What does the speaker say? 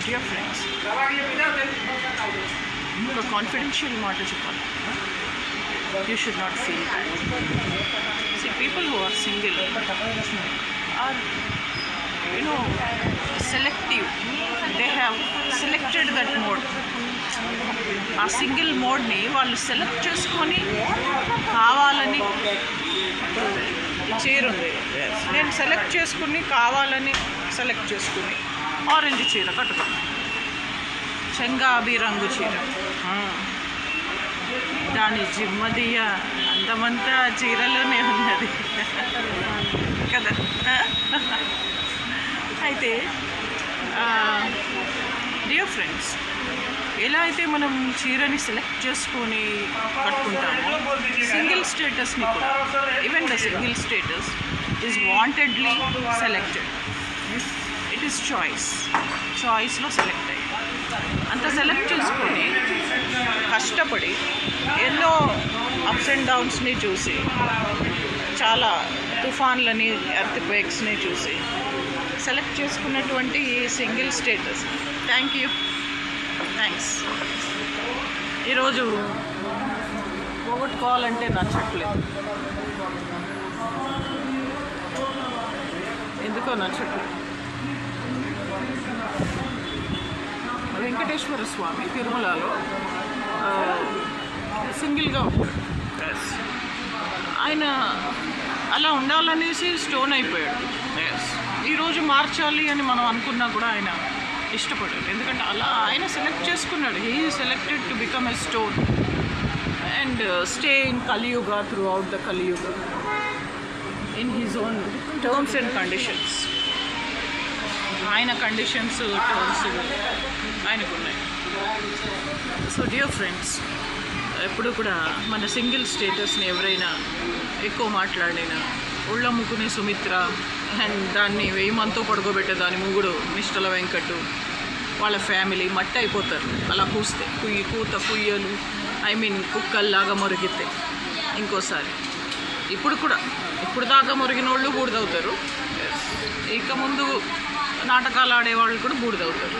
Dear friends, a confidential matter chepali. You should not feel bad. See, people who are single are, selective. They have selected that mode. ఆ single మోడ్ని వాళ్ళు select చేసుకొని కావాలని చీర ఉంది, నేను select చేసుకుని కావాలని సెలెక్ట్ చేసుకుని ఆరెంజ్ చీర కట్టుకున్నాను, చెంగాబీ రంగు చీర. దాని జిమ్మదియ అందమంతా చీరలోనే ఉన్నది కదా. అయితే డియర్ ఫ్రెండ్స్, ఎలా అయితే మనం చీరని సెలెక్ట్ చేసుకొని కట్టుకుంటామో సింగిల్ స్టేటస్ని కూడా, even the single status is wantedly selected. It is చాయిస్లో సెలెక్ట్ అయ్యి అంత సెలెక్ట్ చేసుకొని కష్టపడి ఎన్నో అప్స్ అండ్ డౌన్స్ని చూసి, చాలా తుఫాన్లని, ఎర్త్ క్వేక్స్ని చూసి సెలెక్ట్ చేసుకున్నటువంటి ఈ single status. Thank you, thanks. ఈరోజు పోగొట్టుకోవాలంటే నచ్చట్లేదు, ఎందుకో నచ్చట్లేదు. వెంకటేశ్వర స్వామి తిరుమలలో సింగిల్గా ఉంటాడు. ఆయన అలా ఉండాలనేసి స్టోన్ అయిపోయాడు. ఈరోజు మార్చాలి అని మనం అనుకున్నా కూడా ఆయన ఇష్టపడాడు, ఎందుకంటే అలా ఆయన సెలెక్ట్ చేసుకున్నాడు. He selected to become a stone and stay in Kaliyuga throughout the Kaliyuga in his own terms and conditions. ఆయన కండిషన్స్, టర్మ్స్ ఆయనకున్నాయి. సో డియర్ ఫ్రెండ్స్, ఎప్పుడు కూడా మన సింగిల్ స్టేటస్ని ఎవరైనా ఎక్కువ మాట్లాడినా, ఉళ్ళమ్ముకునే సుమిత్ర అండ్ దాన్ని 1000 మందితో పడుకోబెట్టే దాని ముగుడు నిష్టల వెంకటు వాళ్ళ ఫ్యామిలీ మట్టి అయిపోతారు అలా కూస్తే. కుయ్యలు కుక్కల్లాగా మొరిగితే ఇంకోసారి. ఇప్పుడు దాకా మొరిగిన వాళ్ళు బూడిదవుతారు, ఇక ముందు నాటకాలు ఆడేవాళ్ళు కూడా బూడిదవుతారు.